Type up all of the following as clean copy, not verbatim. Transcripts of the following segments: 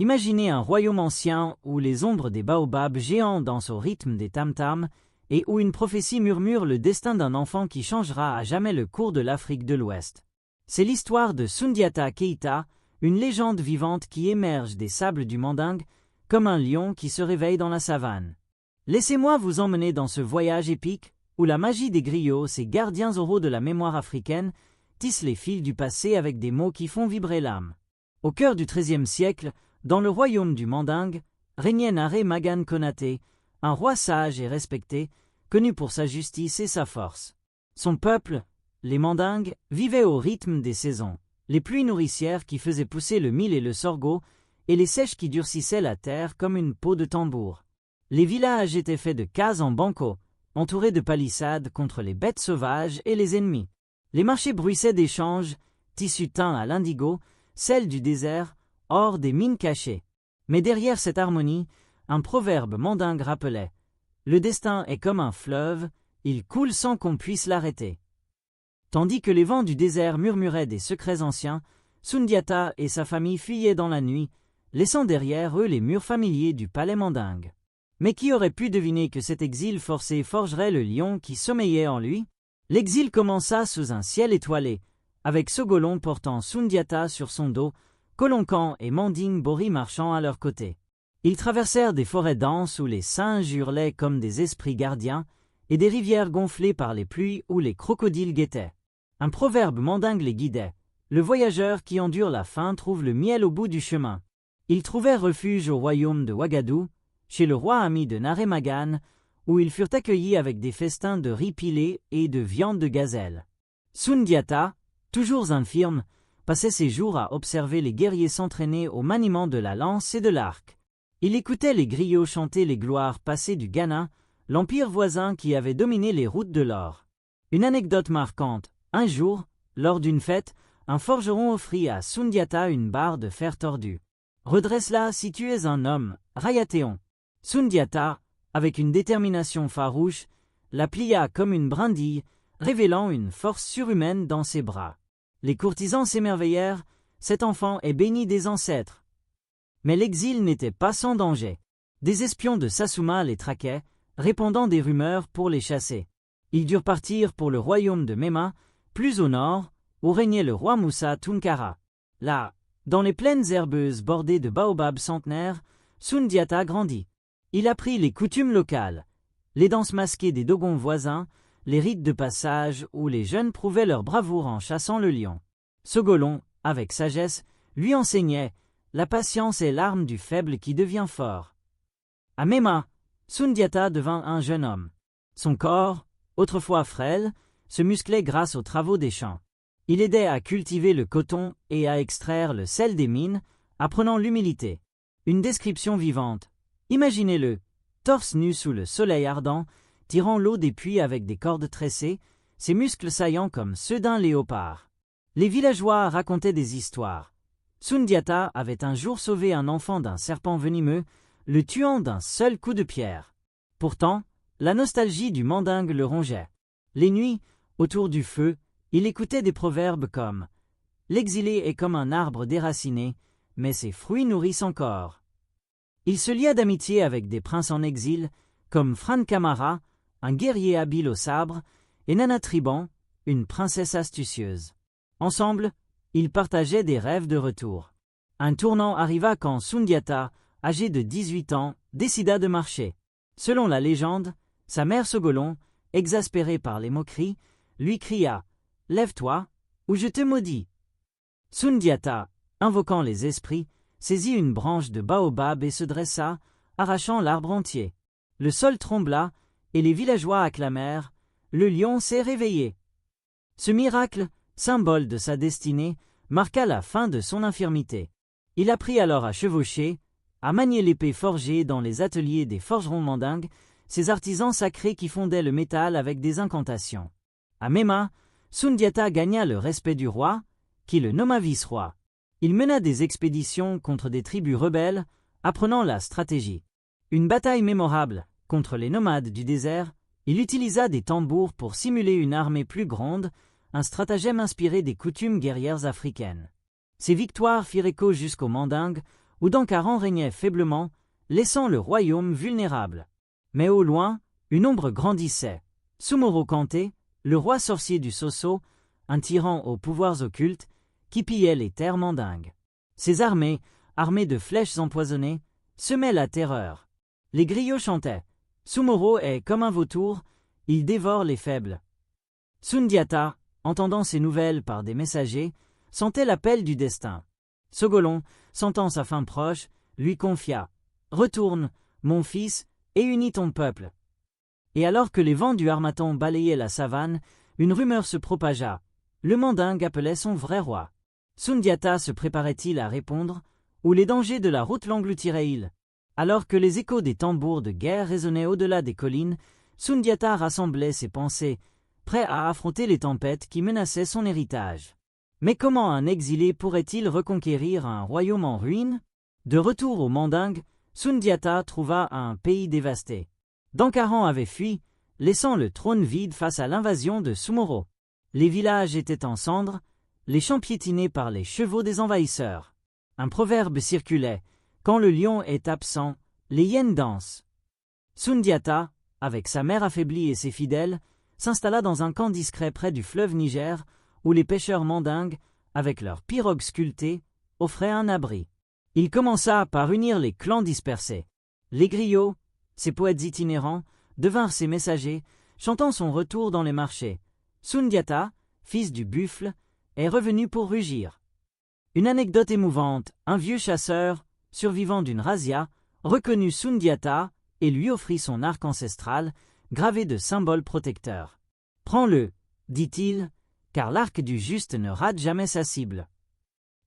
Imaginez un royaume ancien où les ombres des baobabs géants dansent au rythme des tam-tams et où une prophétie murmure le destin d'un enfant qui changera à jamais le cours de l'Afrique de l'Ouest. C'est l'histoire de Soundiata Keita, une légende vivante qui émerge des sables du Mandingue comme un lion qui se réveille dans la savane. Laissez-moi vous emmener dans ce voyage épique où la magie des griots, ces gardiens oraux de la mémoire africaine, tisse les fils du passé avec des mots qui font vibrer l'âme. Au cœur du XIIIe siècle, dans le royaume du Mandingue, régnait Naré Magane Konaté, un roi sage et respecté, connu pour sa justice et sa force. Son peuple, les Mandingues, vivait au rythme des saisons, les pluies nourricières qui faisaient pousser le mil et le sorgho, et les seiches qui durcissaient la terre comme une peau de tambour. Les villages étaient faits de cases en banco, entourés de palissades contre les bêtes sauvages et les ennemis. Les marchés bruissaient d'échanges, tissus teints à l'indigo, sel du désert, or des mines cachées. Mais derrière cette harmonie, un proverbe mandingue rappelait « Le destin est comme un fleuve, il coule sans qu'on puisse l'arrêter ». Tandis que les vents du désert murmuraient des secrets anciens, Soundiata et sa famille fuyaient dans la nuit, laissant derrière eux les murs familiers du palais mandingue. Mais qui aurait pu deviner que cet exil forcé forgerait le lion qui sommeillait en lui? L'exil commença sous un ciel étoilé, avec Sogolon portant Soundiata sur son dos, Kolonkan et Manding Bori marchant à leur côté. Ils traversèrent des forêts denses où les singes hurlaient comme des esprits gardiens, et des rivières gonflées par les pluies où les crocodiles guettaient. Un proverbe mandingue les guidait. Le voyageur qui endure la faim trouve le miel au bout du chemin. Ils trouvèrent refuge au royaume de Ouagadou, chez le roi ami de Naré Magane, où ils furent accueillis avec des festins de riz pilé et de viande de gazelle. Soundiata, toujours infirme, passait ses jours à observer les guerriers s'entraîner au maniement de la lance et de l'arc. Il écoutait les griots chanter les gloires passées du Ghana, l'empire voisin qui avait dominé les routes de l'or. Une anecdote marquante, un jour, lors d'une fête, un forgeron offrit à Soundiata une barre de fer tordu. « Redresse-la si tu es un homme, Rayatéon !» Soundiata, avec une détermination farouche, la plia comme une brindille, révélant une force surhumaine dans ses bras. Les courtisans s'émerveillèrent, cet enfant est béni des ancêtres. Mais l'exil n'était pas sans danger. Des espions de Sassouma les traquaient, répandant des rumeurs pour les chasser. Ils durent partir pour le royaume de Mema, plus au nord, où régnait le roi Moussa Tunkara. Là, dans les plaines herbeuses bordées de baobabs centenaires, Soundiata grandit. Il apprit les coutumes locales, les danses masquées des dogons voisins, les rites de passage où les jeunes prouvaient leur bravoure en chassant le lion. Sogolon, avec sagesse, lui enseignait « La patience est l'arme du faible qui devient fort ». À Mema, Soundiata devint un jeune homme. Son corps, autrefois frêle, se musclait grâce aux travaux des champs. Il aidait à cultiver le coton et à extraire le sel des mines, apprenant l'humilité. Une description vivante. Imaginez-le, torse nu sous le soleil ardent, tirant l'eau des puits avec des cordes tressées, ses muscles saillants comme ceux d'un léopard. Les villageois racontaient des histoires. Soundiata avait un jour sauvé un enfant d'un serpent venimeux, le tuant d'un seul coup de pierre. Pourtant, la nostalgie du mandingue le rongeait. Les nuits, autour du feu, il écoutait des proverbes comme « L'exilé est comme un arbre déraciné, mais ses fruits nourrissent encore ». Il se lia d'amitié avec des princes en exil, comme Fran Kamara, un guerrier habile au sabre, et Nana Triban, une princesse astucieuse. Ensemble, ils partageaient des rêves de retour. Un tournant arriva quand Soundiata, âgé de 18 ans, décida de marcher. Selon la légende, sa mère Sogolon, exaspérée par les moqueries, lui cria « Lève-toi, ou je te maudis !» Soundiata, invoquant les esprits, saisit une branche de baobab et se dressa, arrachant l'arbre entier. Le sol trembla, et les villageois acclamèrent « Le lion s'est réveillé !» Ce miracle, symbole de sa destinée, marqua la fin de son infirmité. Il apprit alors à chevaucher, à manier l'épée forgée dans les ateliers des forgerons mandingues, ces artisans sacrés qui fondaient le métal avec des incantations. À Mema, Soundiata gagna le respect du roi, qui le nomma vice-roi. Il mena des expéditions contre des tribus rebelles, apprenant la stratégie. Une bataille mémorable contre les nomades du désert, il utilisa des tambours pour simuler une armée plus grande, un stratagème inspiré des coutumes guerrières africaines. Ces victoires firent écho jusqu'aux Mandingues, où Dankaran régnait faiblement, laissant le royaume vulnérable. Mais au loin, une ombre grandissait. Sumoro Kante, le roi sorcier du Soso, un tyran aux pouvoirs occultes, qui pillait les terres mandingues. Ses armées, armées de flèches empoisonnées, semaient la terreur. Les griots chantaient. Sumoro est comme un vautour, il dévore les faibles. Sundiata, entendant ces nouvelles par des messagers, sentait l'appel du destin. Sogolon, sentant sa fin proche, lui confia « Retourne, mon fils, et unis ton peuple ». Et alors que les vents du Harmattan balayaient la savane, une rumeur se propagea. Le mandingue appelait son vrai roi. Sundiata se préparait-il à répondre, ou les dangers de la route l'engloutiraient-ils? Alors que les échos des tambours de guerre résonnaient au-delà des collines, Sundiata rassemblait ses pensées, prêt à affronter les tempêtes qui menaçaient son héritage. Mais comment un exilé pourrait-il reconquérir un royaume en ruine? De retour au Mandingue, Sundiata trouva un pays dévasté. Dankaran avait fui, laissant le trône vide face à l'invasion de Sumoro. Les villages étaient en cendres, les champs piétinés par les chevaux des envahisseurs. Un proverbe circulait, quand le lion est absent, les hyènes dansent. Sundiata, avec sa mère affaiblie et ses fidèles, s'installa dans un camp discret près du fleuve Niger, où les pêcheurs mandingues, avec leurs pirogues sculptées, offraient un abri. Il commença par unir les clans dispersés. Les griots, ces poètes itinérants, devinrent ses messagers, chantant son retour dans les marchés. Sundiata, fils du buffle, est revenu pour rugir. Une anecdote émouvante, un vieux chasseur, survivant d'une razzia, reconnut Sundiata et lui offrit son arc ancestral, gravé de symboles protecteurs. « Prends-le, dit-il, car l'arc du juste ne rate jamais sa cible. »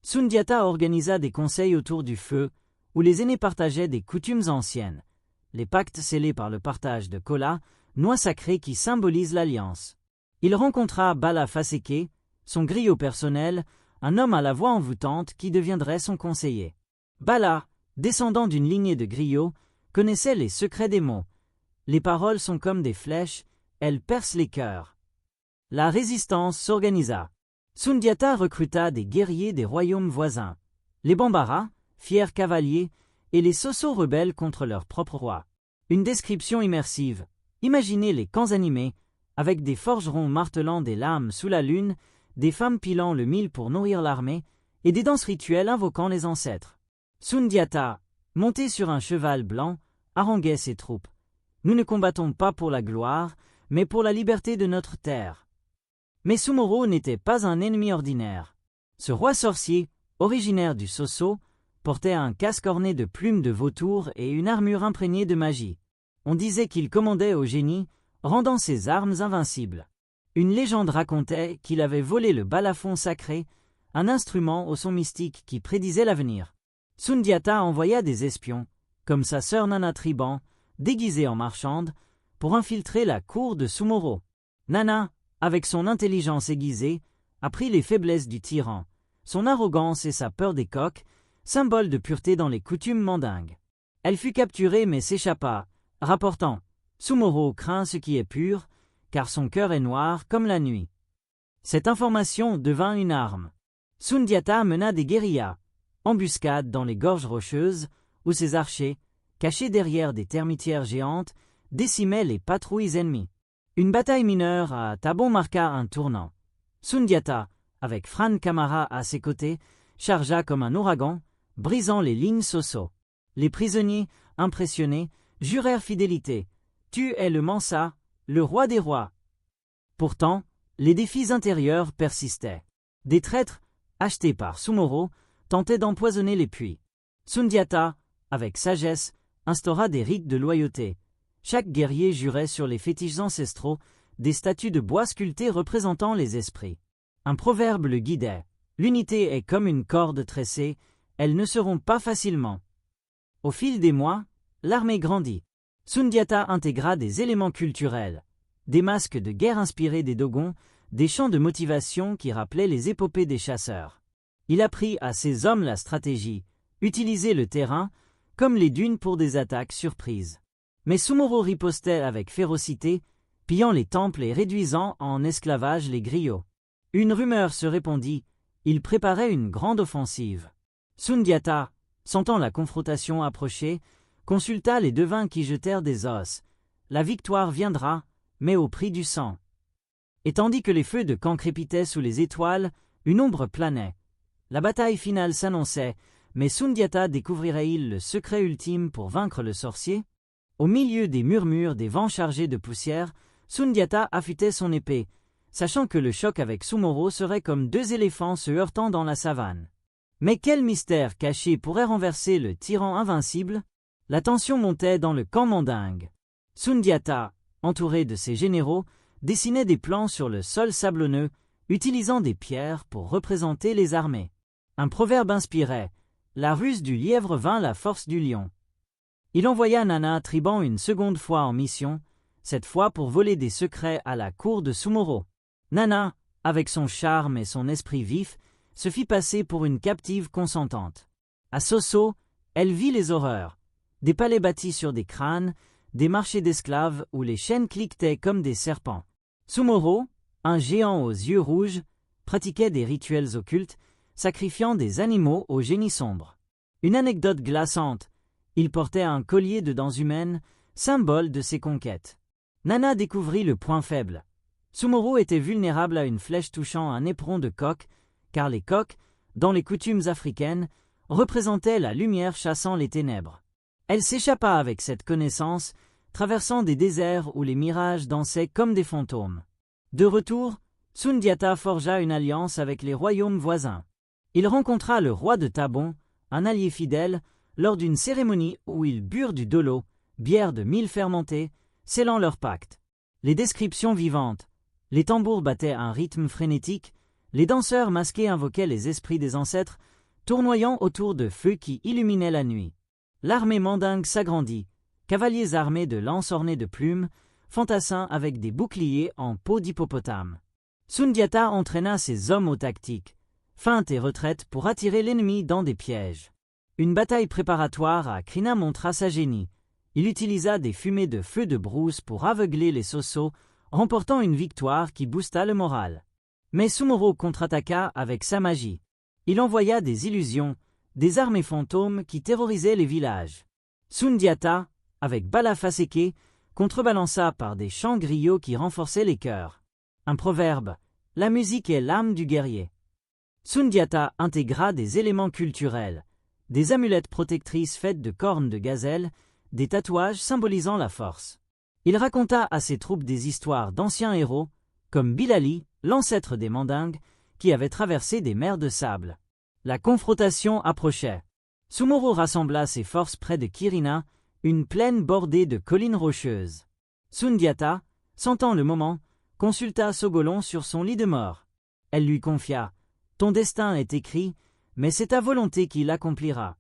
Sundiata organisa des conseils autour du feu, où les aînés partageaient des coutumes anciennes. Les pactes scellés par le partage de Kola, noix sacrée qui symbolise l'alliance. Il rencontra Bala Faseke, son griot personnel, un homme à la voix envoûtante qui deviendrait son conseiller. Bala, descendant d'une lignée de griots, connaissait les secrets des mots. Les paroles sont comme des flèches, elles percent les cœurs. La résistance s'organisa. Sundiata recruta des guerriers des royaumes voisins. Les Bambara, fiers cavaliers, et les Soso rebelles contre leur propre roi. Une description immersive. Imaginez les camps animés, avec des forgerons martelant des lames sous la lune, des femmes pilant le mil pour nourrir l'armée, et des danses rituelles invoquant les ancêtres. Sundiata, monté sur un cheval blanc, haranguait ses troupes. Nous ne combattons pas pour la gloire, mais pour la liberté de notre terre. Mais Sumoro n'était pas un ennemi ordinaire. Ce roi sorcier, originaire du Soso, portait un casque orné de plumes de vautour et une armure imprégnée de magie. On disait qu'il commandait au génie, rendant ses armes invincibles. Une légende racontait qu'il avait volé le balafon sacré, un instrument au son mystique qui prédisait l'avenir. Sundiata envoya des espions, comme sa sœur Nana Triban, déguisée en marchande, pour infiltrer la cour de Sumoro. Nana, avec son intelligence aiguisée, apprit les faiblesses du tyran, son arrogance et sa peur des coqs, symbole de pureté dans les coutumes mandingues. Elle fut capturée mais s'échappa, rapportant « Sumoro craint ce qui est pur, car son cœur est noir comme la nuit ». Cette information devint une arme. Sundiata mena des guérillas, embuscades dans les gorges rocheuses, où ses archers, cachés derrière des termitières géantes, décimaient les patrouilles ennemies. Une bataille mineure à Tabon marqua un tournant. Sundiata, avec Fran Kamara à ses côtés, chargea comme un ouragan, brisant les lignes Soso. Les prisonniers, impressionnés, jurèrent fidélité. « Tu es le Mansa, le roi des rois ». Pourtant, les défis intérieurs persistaient. Des traîtres, achetés par Sumoro, tentaient d'empoisonner les puits. Sundiata, avec sagesse, instaura des rites de loyauté. Chaque guerrier jurait sur les fétiches ancestraux, des statues de bois sculptées représentant les esprits. Un proverbe le guidait. L'unité est comme une corde tressée, elles ne se rompent pas facilement. Au fil des mois, l'armée grandit. Sundiata intégra des éléments culturels, des masques de guerre inspirés des Dogons, des chants de motivation qui rappelaient les épopées des chasseurs. Il apprit à ses hommes la stratégie, utiliser le terrain, comme les dunes pour des attaques surprises. Mais Sumoro ripostait avec férocité, pillant les temples et réduisant en esclavage les griots. Une rumeur se répandit, il préparait une grande offensive. Sundiata, sentant la confrontation approcher, consulta les devins qui jetèrent des os. La victoire viendra, mais au prix du sang. Et tandis que les feux de camp crépitaient sous les étoiles, une ombre planait. La bataille finale s'annonçait, mais Sundiata découvrirait-il le secret ultime pour vaincre le sorcier? Au milieu des murmures des vents chargés de poussière, Sundiata affûtait son épée, sachant que le choc avec Sumoro serait comme deux éléphants se heurtant dans la savane. Mais quel mystère caché pourrait renverser le tyran invincible? La tension montait dans le camp mandingue. Sundiata, entouré de ses généraux, dessinait des plans sur le sol sablonneux, utilisant des pierres pour représenter les armées. Un proverbe inspirait « La ruse du lièvre vainc la force du lion ». Il envoya Nana Triban une seconde fois en mission, cette fois pour voler des secrets à la cour de Sumoro. Nana, avec son charme et son esprit vif, se fit passer pour une captive consentante. À Sosso, elle vit les horreurs. Des palais bâtis sur des crânes, des marchés d'esclaves où les chaînes cliquetaient comme des serpents. Sumoro, un géant aux yeux rouges, pratiquait des rituels occultes, sacrifiant des animaux au génie sombre. Une anecdote glaçante, il portait un collier de dents humaines, symbole de ses conquêtes. Nana découvrit le point faible. Sumoro était vulnérable à une flèche touchant un éperon de coq, car les coqs, dans les coutumes africaines, représentaient la lumière chassant les ténèbres. Elle s'échappa avec cette connaissance, traversant des déserts où les mirages dansaient comme des fantômes. De retour, Sundiata forgea une alliance avec les royaumes voisins. Il rencontra le roi de Tabon, un allié fidèle, lors d'une cérémonie où ils burent du dolo, bière de mil fermentée, scellant leur pacte. Les descriptions vivantes, les tambours battaient un rythme frénétique, les danseurs masqués invoquaient les esprits des ancêtres, tournoyant autour de feux qui illuminaient la nuit. L'armée mandingue s'agrandit, cavaliers armés de lances ornées de plumes, fantassins avec des boucliers en peau d'hippopotame. Sundiata entraîna ses hommes aux tactiques, feintes et retraites pour attirer l'ennemi dans des pièges. Une bataille préparatoire à Krina montra sa génie. Il utilisa des fumées de feu de brousse pour aveugler les Sosso, remportant une victoire qui boosta le moral. Mais Sumoro contre-attaqua avec sa magie. Il envoya des illusions, des armées fantômes qui terrorisaient les villages. Sundiata, avec Balafaseke, contrebalança par des chants griots qui renforçaient les cœurs. Un proverbe, la musique est l'âme du guerrier. Sundiata intégra des éléments culturels, des amulettes protectrices faites de cornes de gazelle, des tatouages symbolisant la force. Il raconta à ses troupes des histoires d'anciens héros, comme Bilali, l'ancêtre des Mandingues, qui avait traversé des mers de sable. La confrontation approchait. Sumoro rassembla ses forces près de Kirina, une plaine bordée de collines rocheuses. Sundiata, sentant le moment, consulta Sogolon sur son lit de mort. Elle lui confia « Ton destin est écrit, mais c'est ta volonté qui l'accomplira. »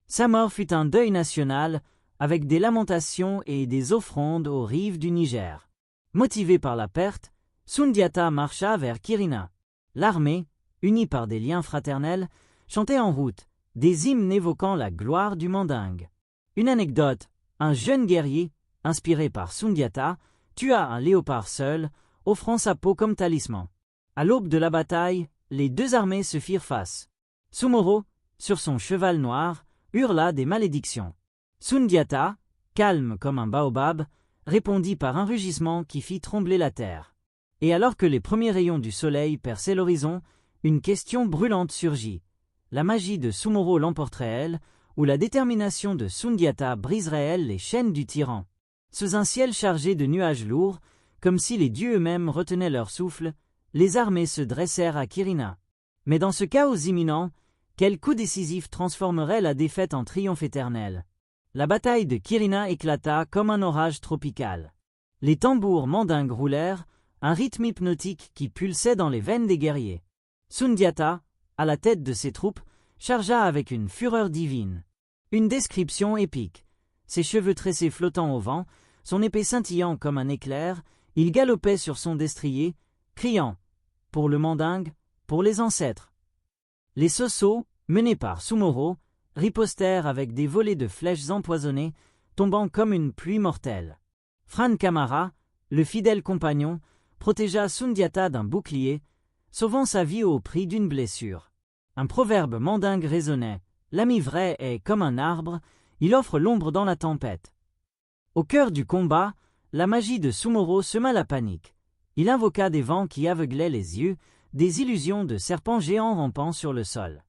Sa mort fut un deuil national, avec des lamentations et des offrandes aux rives du Niger. Motivé par la perte, Sundiata marcha vers Kirina. L'armée, unie par des liens fraternels, chantait en route, des hymnes évoquant la gloire du mandingue. Une anecdote, un jeune guerrier, inspiré par Sundiata, tua un léopard seul, offrant sa peau comme talisman. À l'aube de la bataille, les deux armées se firent face. Sumoro, sur son cheval noir, hurla des malédictions. Sundiata, calme comme un baobab, répondit par un rugissement qui fit trembler la terre. Et alors que les premiers rayons du soleil perçaient l'horizon, une question brûlante surgit. La magie de Sumoro l'emporterait-elle, ou la détermination de Sundiata briserait-elle les chaînes du tyran? Sous un ciel chargé de nuages lourds, comme si les dieux eux-mêmes retenaient leur souffle, les armées se dressèrent à Kirina. Mais dans ce chaos imminent, quel coup décisif transformerait la défaite en triomphe éternel? La bataille de Kirina éclata comme un orage tropical. Les tambours mandingues roulèrent, un rythme hypnotique qui pulsait dans les veines des guerriers. Sundiata, à la tête de ses troupes, chargea avec une fureur divine. Une description épique. Ses cheveux tressés flottant au vent, son épée scintillant comme un éclair, il galopait sur son destrier, criant « Pour le mandingue, pour les ancêtres !» Les Sosso, menés par Sumoro, ripostèrent avec des volées de flèches empoisonnées, tombant comme une pluie mortelle. Fran Kamara, le fidèle compagnon, protégea Sundiata d'un bouclier, sauvant sa vie au prix d'une blessure. Un proverbe mandingue résonnait l'ami vrai est comme un arbre, il offre l'ombre dans la tempête. Au cœur du combat, la magie de Sumoro sema la panique. Il invoqua des vents qui aveuglaient les yeux, des illusions de serpents géants rampant sur le sol.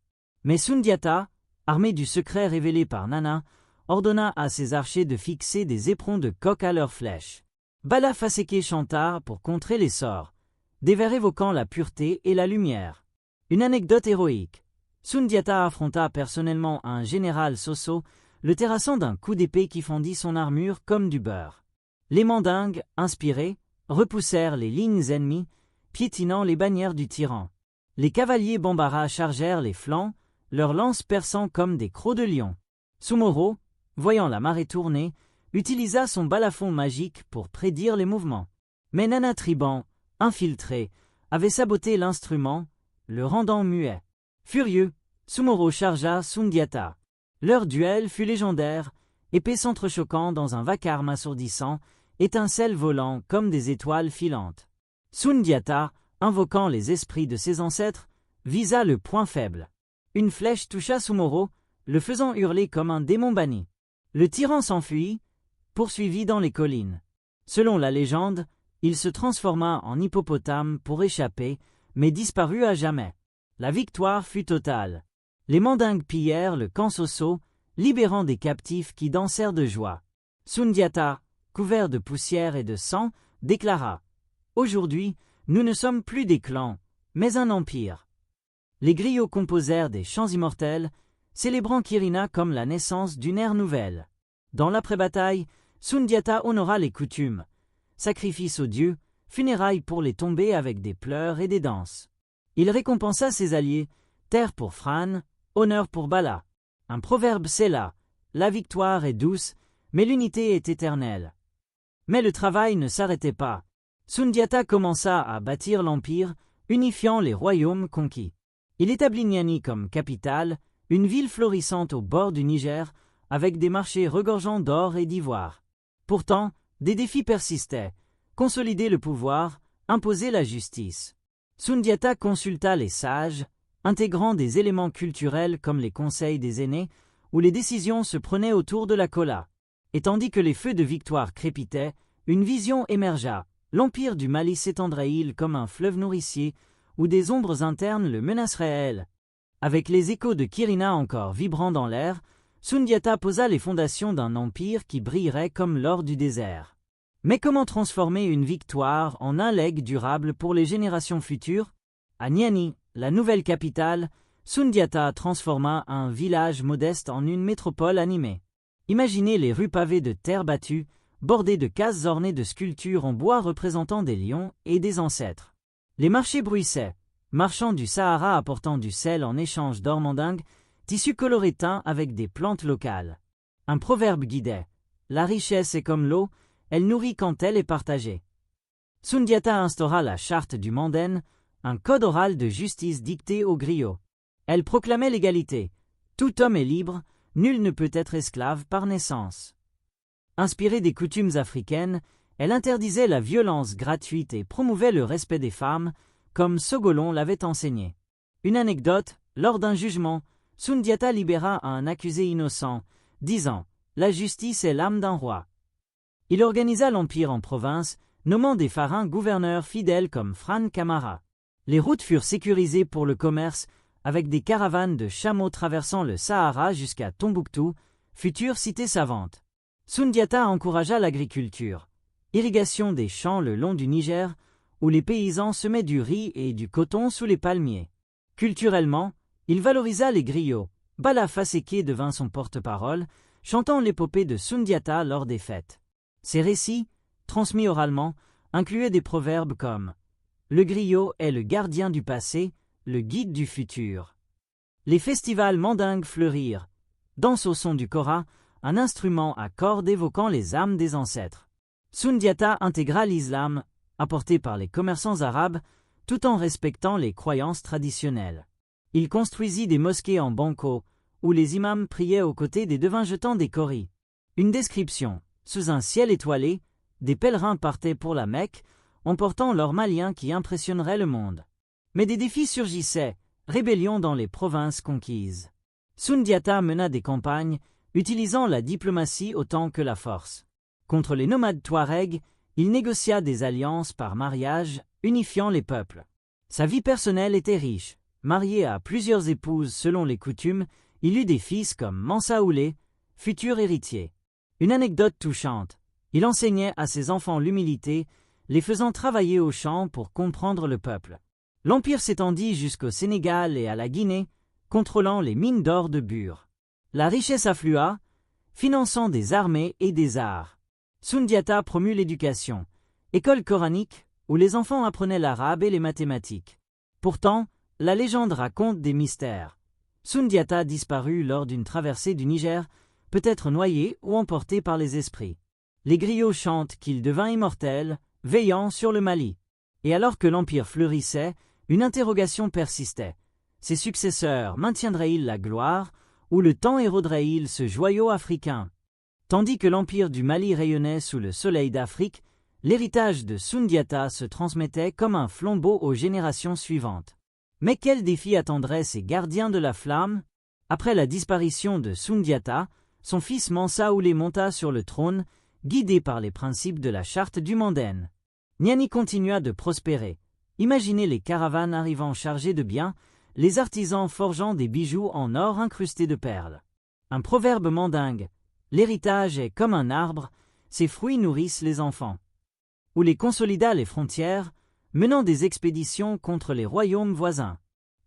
Mais Sundiata, armé du secret révélé par Nana, ordonna à ses archers de fixer des éperons de coq à leurs flèches. Bala Faseke chanta pour contrer les sorts, des vers évoquant la pureté et la lumière. Une anecdote héroïque. Sundiata affronta personnellement un général Soso, le terrassant d'un coup d'épée qui fendit son armure comme du beurre. Les mandingues, inspirés, repoussèrent les lignes ennemies, piétinant les bannières du tyran. Les cavaliers Bambara chargèrent les flancs, leurs lances perçant comme des crocs de lion. Sumoro, voyant la marée tourner, utilisa son balafon magique pour prédire les mouvements. Mais Nana Triban, infiltré, avait saboté l'instrument, le rendant muet. Furieux, Sumoro chargea Sundiata. Leur duel fut légendaire, épées s'entrechoquant dans un vacarme assourdissant, étincelles volant comme des étoiles filantes. Sundiata, invoquant les esprits de ses ancêtres, visa le point faible. Une flèche toucha Sumoro, le faisant hurler comme un démon banni. Le tyran s'enfuit, poursuivi dans les collines. Selon la légende, il se transforma en hippopotame pour échapper, mais disparut à jamais. La victoire fut totale. Les mandingues pillèrent le camp Soso, libérant des captifs qui dansèrent de joie. Sundiata, couvert de poussière et de sang, déclara « Aujourd'hui, nous ne sommes plus des clans, mais un empire. » Les griots composèrent des chants immortels, célébrant Quirina comme la naissance d'une ère nouvelle. Dans l'après-bataille, Sundiata honora les coutumes, sacrifices aux dieux, funérailles pour les tombés avec des pleurs et des danses. Il récompensa ses alliés, terre pour Fran, honneur pour Bala. Un proverbe scella, la victoire est douce, mais l'unité est éternelle. Mais le travail ne s'arrêtait pas. Sundiata commença à bâtir l'empire, unifiant les royaumes conquis. Il établit Niani comme capitale, une ville florissante au bord du Niger, avec des marchés regorgeant d'or et d'ivoire. Pourtant, des défis persistaient. Consolider le pouvoir, imposer la justice. Sundiata consulta les sages, intégrant des éléments culturels comme les conseils des aînés, où les décisions se prenaient autour de la cola. Et tandis que les feux de victoire crépitaient, une vision émergea. L'empire du Mali s'étendrait-il comme un fleuve nourricier, où des ombres internes le menaceraient-elles? Avec les échos de Quirina encore vibrant dans l'air, Sundiata posa les fondations d'un empire qui brillerait comme l'or du désert. Mais comment transformer une victoire en un legs durable pour les générations futures? À Niani, la nouvelle capitale, Sundiata transforma un village modeste en une métropole animée. Imaginez les rues pavées de terre battue, bordées de cases ornées de sculptures en bois représentant des lions et des ancêtres. Les marchés bruissaient, marchands du Sahara apportant du sel en échange d'or mandingue, tissus colorés teints avec des plantes locales. Un proverbe guidait. La richesse est comme l'eau, elle nourrit quand elle est partagée. Sundiata instaura la charte du Manden, un code oral de justice dicté aux griots. Elle proclamait l'égalité. Tout homme est libre, nul ne peut être esclave par naissance. Inspirée des coutumes africaines, elle interdisait la violence gratuite et promouvait le respect des femmes, comme Sogolon l'avait enseigné. Une anecdote, lors d'un jugement, Sundiata libéra un accusé innocent, disant « La justice est l'âme d'un roi ». Il organisa l'empire en province, nommant des pharaons gouverneurs fidèles comme Fran Kamara. Les routes furent sécurisées pour le commerce, avec des caravanes de chameaux traversant le Sahara jusqu'à Tombouctou, future cité savante. Sundiata encouragea l'agriculture. Irrigation des champs le long du Niger, où les paysans semaient du riz et du coton sous les palmiers. Culturellement, il valorisa les griots. Bala Faseke devint son porte-parole, chantant l'épopée de Sundiata lors des fêtes. Ses récits, transmis oralement, incluaient des proverbes comme « Le griot est le gardien du passé, le guide du futur ». Les festivals mandingues fleurirent. Danse au son du kora, un instrument à cordes évoquant les âmes des ancêtres. Sundiata intégra l'islam, apporté par les commerçants arabes, tout en respectant les croyances traditionnelles. Il construisit des mosquées en banco, où les imams priaient aux côtés des devins jetant des coris. Une description. Sous un ciel étoilé, des pèlerins partaient pour la Mecque, emportant leur malien qui impressionnerait le monde. Mais des défis surgissaient, rébellion dans les provinces conquises. Sundiata mena des campagnes, utilisant la diplomatie autant que la force. Contre les nomades Touaregs, il négocia des alliances par mariage, unifiant les peuples. Sa vie personnelle était riche. Marié à plusieurs épouses selon les coutumes, il eut des fils comme Mansa Oulé, futur héritier. Une anecdote touchante. Il enseignait à ses enfants l'humilité, les faisant travailler au champ pour comprendre le peuple. L'empire s'étendit jusqu'au Sénégal et à la Guinée, contrôlant les mines d'or de Bure. La richesse afflua, finançant des armées et des arts. Sundiata promut l'éducation, école coranique, où les enfants apprenaient l'arabe et les mathématiques. Pourtant, la légende raconte des mystères. Sundiata disparut lors d'une traversée du Niger, peut-être noyé ou emporté par les esprits. Les griots chantent qu'il devint immortel, veillant sur le Mali. Et alors que l'empire fleurissait, une interrogation persistait. Ses successeurs maintiendraient-ils la gloire, ou le temps éroderait-il ce joyau africain? Tandis que l'empire du Mali rayonnait sous le soleil d'Afrique, l'héritage de Sundiata se transmettait comme un flambeau aux générations suivantes. Mais quel défi attendrait ces gardiens de la flamme? Après la disparition de Sundiata, son fils Mansa Oulé monta sur le trône, guidé par les principes de la charte du Mandème. Niani continua de prospérer. Imaginez les caravanes arrivant chargées de biens, les artisans forgeant des bijoux en or incrustés de perles. Un proverbe mandingue. L'héritage est comme un arbre, ses fruits nourrissent les enfants. Où les consolida les frontières, menant des expéditions contre les royaumes voisins.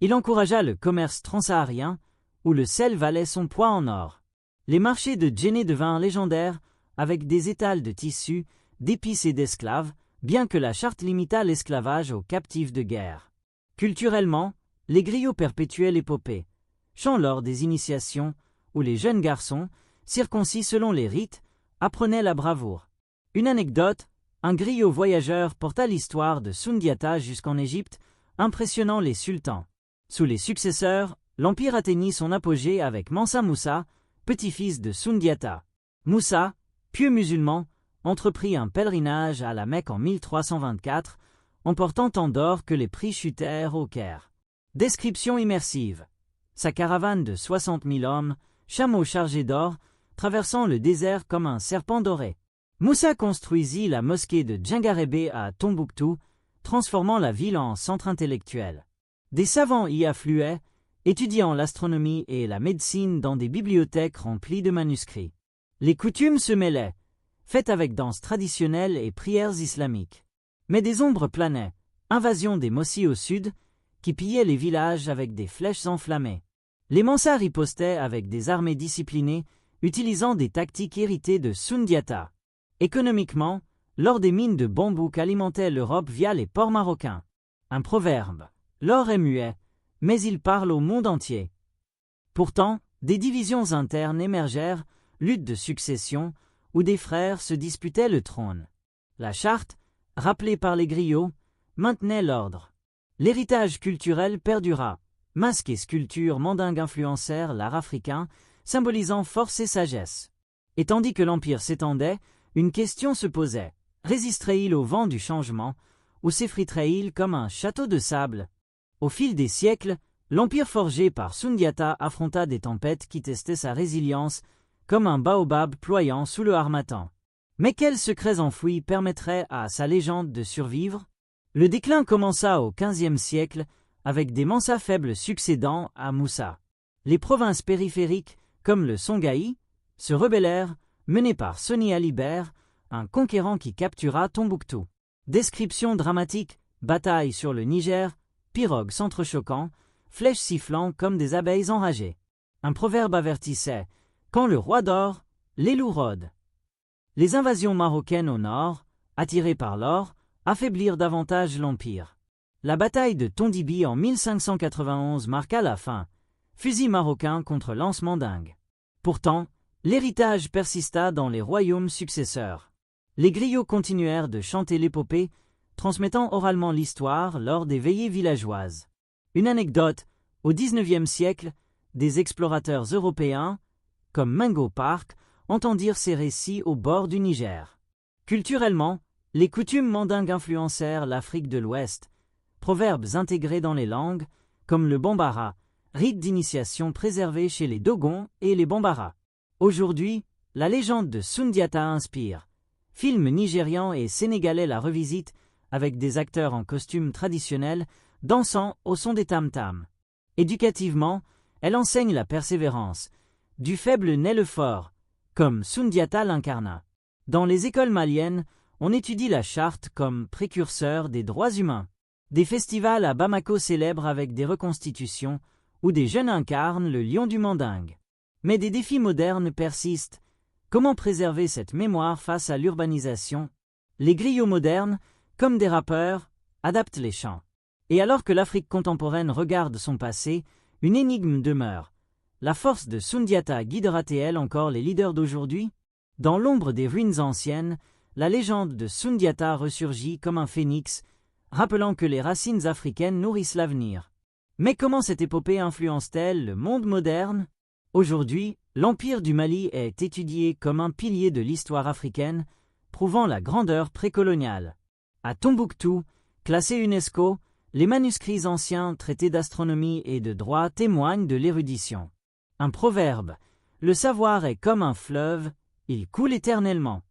Il encouragea le commerce transsaharien, où le sel valait son poids en or. Les marchés de Djenné devinrent légendaires, avec des étals de tissus, d'épices et d'esclaves, bien que la charte limitât l'esclavage aux captifs de guerre. Culturellement, les griots perpétuaient l'épopée. Chant lors des initiations, où les jeunes garçons, circoncis selon les rites, apprenaient la bravoure. Une anecdote, un griot voyageur porta l'histoire de Sundiata jusqu'en Égypte, impressionnant les sultans. Sous les successeurs, l'empire atteignit son apogée avec Mansa Moussa, petit-fils de Sundiata. Moussa, pieux musulman, entreprit un pèlerinage à la Mecque en 1324, emportant tant d'or que les prix chutèrent au Caire. Description immersive. Sa caravane de 60 000 hommes, chameaux chargés d'or, traversant le désert comme un serpent doré. Moussa construisit la mosquée de Djengarébé à Tombouctou, transformant la ville en centre intellectuel. Des savants y affluaient, étudiant l'astronomie et la médecine dans des bibliothèques remplies de manuscrits. Les coutumes se mêlaient, faites avec danses traditionnelles et prières islamiques. Mais des ombres planaient, invasion des Mossis au sud, qui pillaient les villages avec des flèches enflammées. Les Mansa ripostaient avec des armées disciplinées, utilisant des tactiques héritées de Sundiata. Économiquement, l'or des mines de bambou alimentait l'Europe via les ports marocains. Un proverbe, l'or est muet, mais il parle au monde entier. Pourtant, des divisions internes émergèrent, lutte de succession, où des frères se disputaient le trône. La charte, rappelée par les griots, maintenait l'ordre. L'héritage culturel perdura. Masques et sculptures mandingues influencèrent l'art africain, symbolisant force et sagesse. Et tandis que l'empire s'étendait, une question se posait. Résisterait-il au vent du changement, ou s'effriterait-il comme un château de sable? Au fil des siècles, l'empire forgé par Sundiata affronta des tempêtes qui testaient sa résilience, comme un baobab ployant sous le harmattan. Mais quels secrets enfouis permettraient à sa légende de survivre? Le déclin commença au XVe siècle, avec des Mansa faibles succédant à Moussa. Les provinces périphériques, comme le Songhai, se rebellèrent, menés par Soni Alibert, un conquérant qui captura Tombouctou. Description dramatique, bataille sur le Niger, pirogues s'entrechoquant, flèches sifflant comme des abeilles enragées. Un proverbe avertissait, quand le roi dort, les loups rôdent. Les invasions marocaines au nord, attirées par l'or, affaiblirent davantage l'empire. La bataille de Tondibi en 1591 marqua la fin, fusil marocain contre lance mandingue. Pourtant, l'héritage persista dans les royaumes successeurs. Les griots continuèrent de chanter l'épopée, transmettant oralement l'histoire lors des veillées villageoises. Une anecdote, au XIXe siècle, des explorateurs européens, comme Mungo Park, entendirent ces récits au bord du Niger. Culturellement, les coutumes mandingues influencèrent l'Afrique de l'Ouest. Proverbes intégrés dans les langues, comme le bambara, rite d'initiation préservé chez les Dogons et les Bambara. Aujourd'hui, la légende de Sundiata inspire. Film nigérian et sénégalais la revisite avec des acteurs en costumes traditionnels dansant au son des tam-tams. Éducativement, elle enseigne la persévérance. Du faible naît le fort, comme Sundiata l'incarna. Dans les écoles maliennes, on étudie la charte comme précurseur des droits humains. Des festivals à Bamako célèbrent avec des reconstitutions, où des jeunes incarnent le lion du Mandingue. Mais des défis modernes persistent. Comment préserver cette mémoire face à l'urbanisation? Les griots modernes, comme des rappeurs, adaptent les chants. Et alors que l'Afrique contemporaine regarde son passé, une énigme demeure. La force de Sundiata guidera-t-elle encore les leaders d'aujourd'hui? Dans l'ombre des ruines anciennes, la légende de Sundiata ressurgit comme un phénix, rappelant que les racines africaines nourrissent l'avenir. Mais comment cette épopée influence-t-elle le monde moderne? Aujourd'hui, l'Empire du Mali est étudié comme un pilier de l'histoire africaine, prouvant la grandeur précoloniale. À Tombouctou, classé UNESCO, les manuscrits anciens traités d'astronomie et de droit témoignent de l'érudition. Un proverbe, le savoir est comme un fleuve, il coule éternellement.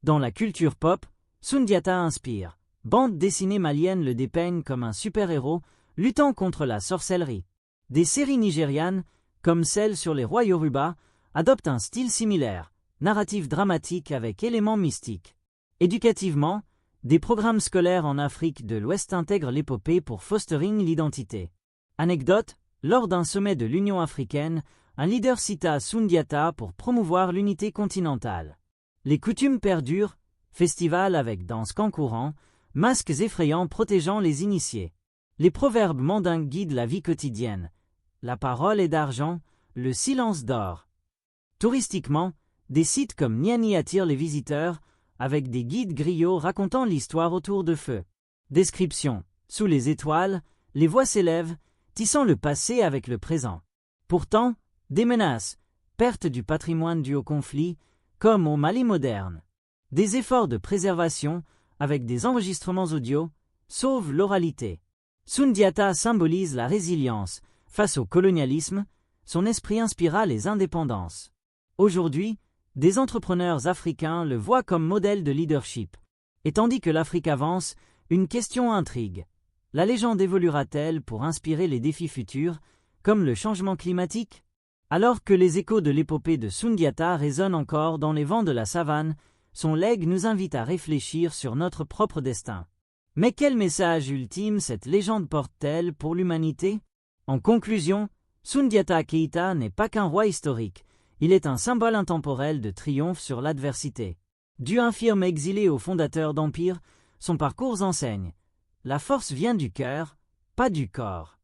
Dans la culture pop, Sundiata inspire. Bandes dessinées maliennes le dépeignent comme un super-héros luttant contre la sorcellerie. Des séries nigérianes, comme celle sur les rois Yoruba, adoptent un style similaire, narratif dramatique avec éléments mystiques. Éducativement, des programmes scolaires en Afrique de l'Ouest intègrent l'épopée pour fostering l'identité. Anecdote, lors d'un sommet de l'Union africaine, un leader cita Sundiata pour promouvoir l'unité continentale. Les coutumes perdurent, festivals avec danse kankourang, masques effrayants protégeant les initiés. Les proverbes mandingues guident la vie quotidienne. La parole est d'argent, le silence d'or. Touristiquement, des sites comme Niani attirent les visiteurs, avec des guides griots racontant l'histoire autour de feu. Description. Sous les étoiles, les voix s'élèvent, tissant le passé avec le présent. Pourtant, des menaces, perte du patrimoine dû au conflit, comme au Mali moderne. Des efforts de préservation, avec des enregistrements audio, sauvent l'oralité. Sundiata symbolise la résilience. Face au colonialisme, son esprit inspira les indépendances. Aujourd'hui, des entrepreneurs africains le voient comme modèle de leadership. Et tandis que l'Afrique avance, une question intrigue. La légende évoluera-t-elle pour inspirer les défis futurs, comme le changement climatique? Alors que les échos de l'épopée de Sundiata résonnent encore dans les vents de la savane, son legs nous invite à réfléchir sur notre propre destin. Mais quel message ultime cette légende porte-t-elle pour l'humanité? En conclusion, Sundiata Keita n'est pas qu'un roi historique, il est un symbole intemporel de triomphe sur l'adversité. Du infirme exilé au fondateur d'empire, son parcours enseigne. La force vient du cœur, pas du corps.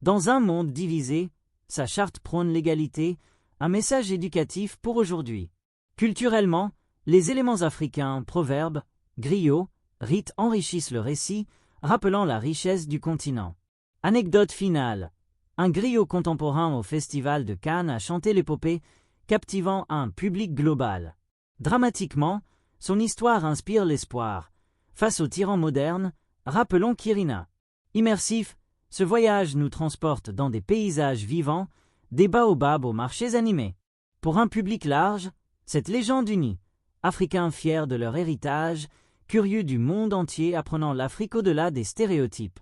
Dans un monde divisé, sa charte prône l'égalité, un message éducatif pour aujourd'hui. Culturellement, les éléments africains, proverbes, griots, rites enrichissent le récit, rappelant la richesse du continent. Anecdote finale. Un griot contemporain au festival de Cannes a chanté l'épopée, captivant un public global. Dramatiquement, son histoire inspire l'espoir. Face aux tyrans modernes, rappelons Kirina. Immersif, ce voyage nous transporte dans des paysages vivants, des baobabs aux marchés animés. Pour un public large, cette légende unit. Africains fiers de leur héritage, curieux du monde entier apprenant l'Afrique au-delà des stéréotypes.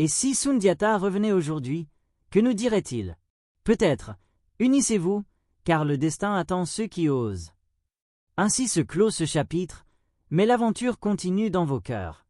Et si Sundiata revenait aujourd'hui, que nous dirait-il? Peut-être, unissez-vous, car le destin attend ceux qui osent. Ainsi se clôt ce chapitre, mais l'aventure continue dans vos cœurs.